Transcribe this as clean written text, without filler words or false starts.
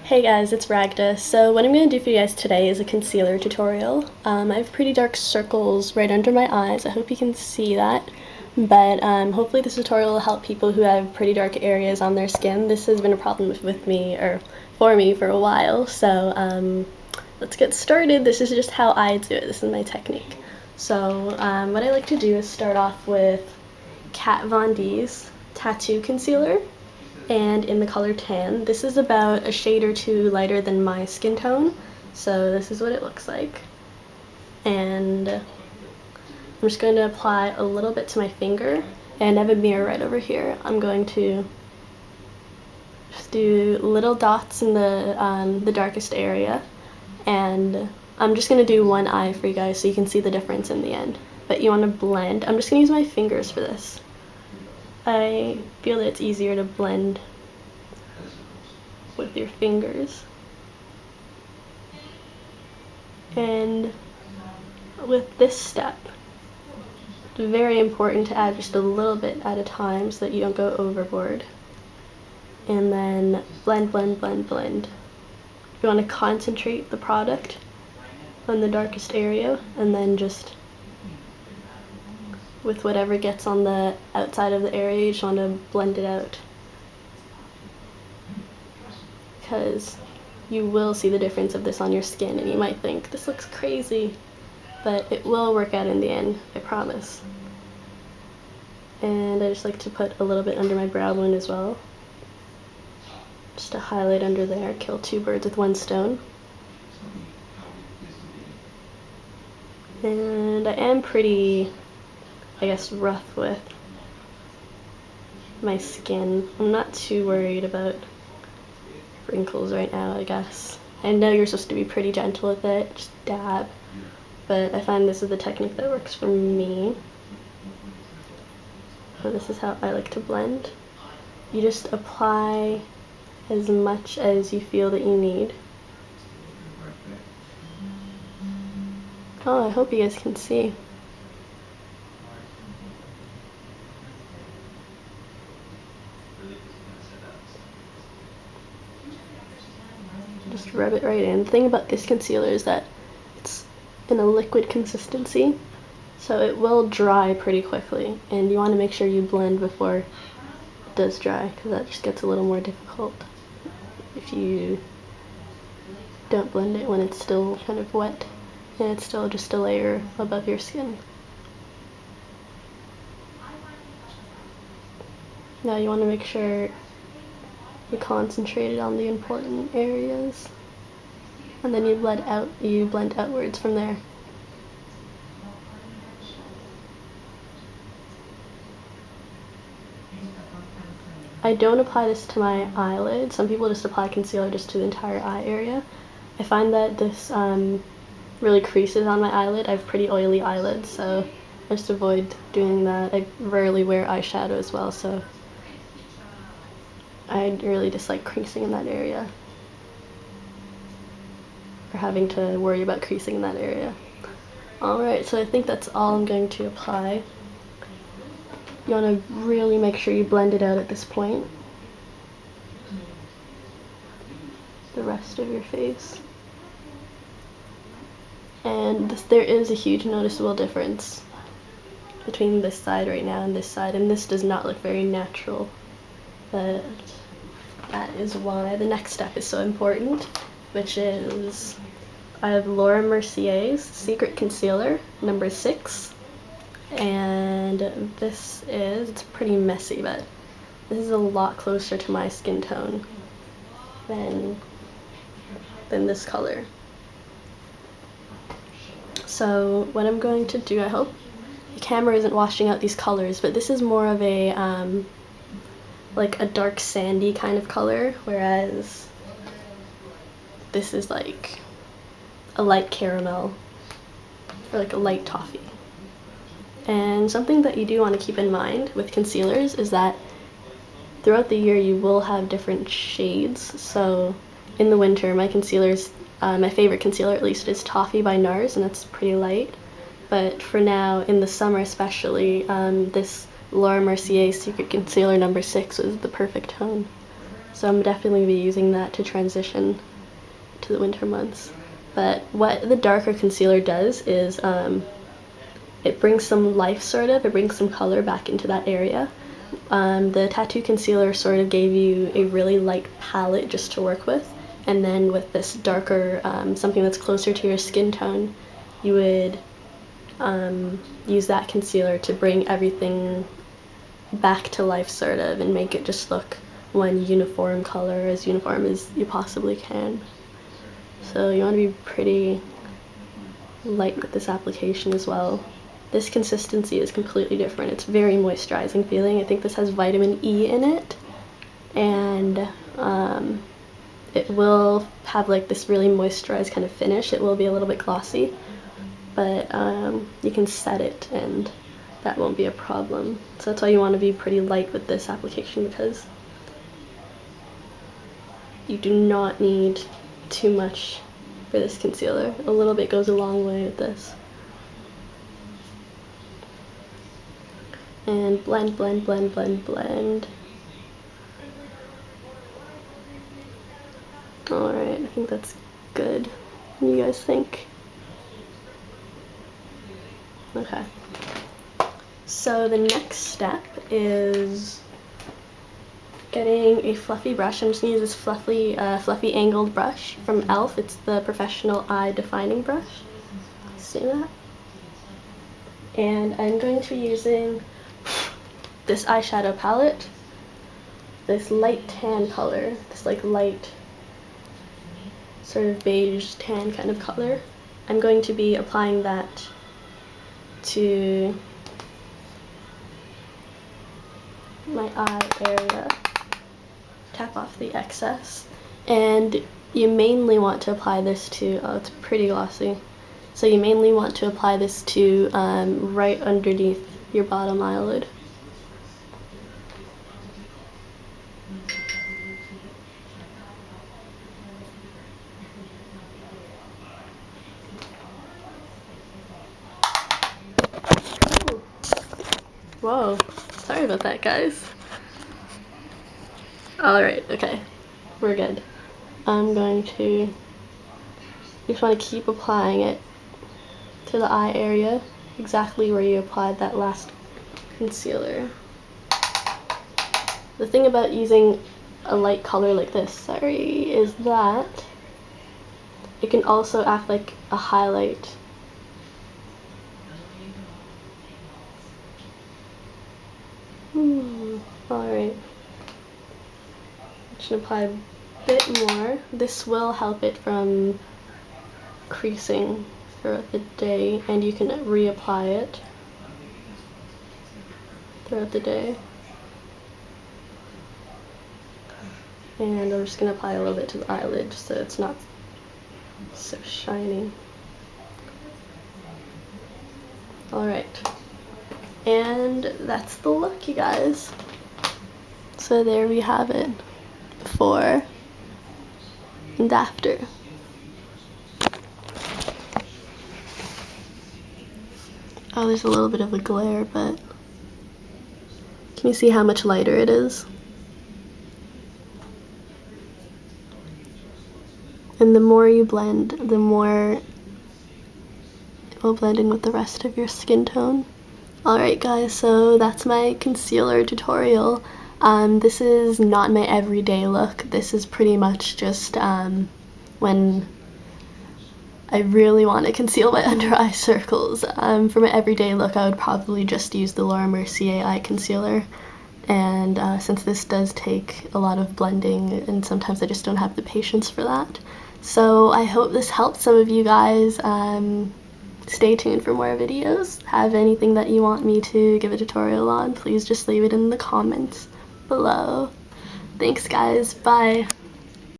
Hey guys, it's Ragda. So what I'm going to do for you guys today is a concealer tutorial. I have pretty dark circles right under my eyes. I hope you can see that. But hopefully this tutorial will help people who have pretty dark areas on their skin. This has been a problem with me, or for me, for a while. So let's get started. This is just how I do it. This is my technique. So what I like to do is start off with Kat Von D's Tattoo Concealer, and in the color tan. This is about a shade or two lighter than my skin tone, so this is what it looks like. And I'm just going to apply a little bit to my finger, and I have a mirror right over here. I'm going to just do little dots in the darkest area, and I'm just going to do one eye for you guys so you can see the difference in the end. But you want to blend. I'm just going to use my fingers for this. I feel that it's easier to blend with your fingers. And with this step, it's very important to add just a little bit at a time so that you don't go overboard. And then blend, blend, blend, blend. You want to concentrate the product on the darkest area, and then just with whatever gets on the outside of the area, you just want to blend it out. Because you will see the difference of this on your skin, and you might think, this looks crazy, but it will work out in the end, I promise. And I just like to put a little bit under my brow bone as well, just to highlight under there, kill two birds with one stone. And I am pretty, I guess, rough with my skin. I'm not too worried about wrinkles right now, I guess. I know you're supposed to be pretty gentle with it, just dab, but I find this is the technique that works for me. So this is how I like to blend. You just apply as much as you feel that you need. Oh, I hope you guys can see. Just rub it right in. The thing about this concealer is that it's in a liquid consistency, so it will dry pretty quickly, and you want to make sure you blend before it does dry, because that just gets a little more difficult if you don't blend it when it's still kind of wet and it's still just a layer above your skin. Now you want to make sure you concentrate it on the important areas, and then you blend outwards from there. I don't apply this to my eyelid. Some people just apply concealer just to the entire eye area. I find that this really creases on my eyelid. I have pretty oily eyelids, so I just avoid doing that. I rarely wear eyeshadow as well, so I really dislike creasing in that area, or having to worry about creasing in that area. Alright, so I think that's all I'm going to apply. You want to really make sure you blend it out at this point. The rest of your face. And there is a huge noticeable difference between this side right now and this does not look very natural. But that is why the next step is so important, which is I have Laura Mercier's Secret Concealer, number 6. And it's pretty messy, but this is a lot closer to my skin tone than this color. So what I'm going to do, I hope the camera isn't washing out these colors, but this is more of a like a dark sandy kind of color, whereas this is like a light caramel or like a light toffee. And something that you do want to keep in mind with concealers is that throughout the year you will have different shades. So in the winter, my concealers, my favorite concealer at least, is Toffee by NARS, and it's pretty light. But for now, in the summer especially, this Laura Mercier Secret Concealer number 6 was the perfect tone. so I'm definitely be using that to transition to the winter months. But what the darker concealer does is it brings some life, sort of. It brings some color back into that area. The tattoo concealer sort of gave you a really light palette just to work with, and then with this darker, something that's closer to your skin tone, you would use that concealer to bring everything back to life, sort of, and make it just look one uniform color, as uniform as you possibly can. So you want to be pretty light with this application as well. This consistency is completely different. It's very moisturizing feeling. I think this has vitamin E in it, and it will have like this really moisturized kind of finish. It will be a little bit glossy, but you can set it and that won't be a problem. So that's why you want to be pretty light with this application, because you do not need too much for this concealer. A little bit goes a long way with this. And blend, blend, blend, blend, blend. Alright, I think that's good. What do you guys think? Okay. So the next step is getting a fluffy brush. I'm just going to use this fluffy angled brush from e.l.f. It's the Professional Eye Defining Brush. See that? And I'm going to be using this eyeshadow palette, this light tan color, this like light sort of beige tan kind of color. I'm going to be applying that to my eye area, tap off the excess, and you mainly want to apply this to, oh, it's pretty glossy, so you mainly want to apply this to right underneath your bottom eyelid. Whoa, sorry about that, guys. Alright, okay, we're good. I'm going to, you just want to keep applying it to the eye area, exactly where you applied that last concealer. The thing about using a light color like this, is that it can also act like a highlight. Alright. Just apply a bit more. This will help it from creasing throughout the day, and you can reapply it throughout the day. And I'm just going to apply a little bit to the eyelid so it's not so shiny. Alright. And that's the look, you guys. So there we have it. Before and after. Oh, there's a little bit of a glare, but can you see how much lighter it is? And the more you blend, the more it will blend in with the rest of your skin tone. Alright guys, so that's my concealer tutorial. This is not my everyday look. This is pretty much just when I really want to conceal my under eye circles. For my everyday look, I would probably just use the Mercier eye concealer. And since this does take a lot of blending, and sometimes I just don't have the patience for that. So I hope this helped some of you guys. Stay tuned for more videos. Have anything that you want me to give a tutorial on, please just leave it in the comments below. Thanks guys, bye.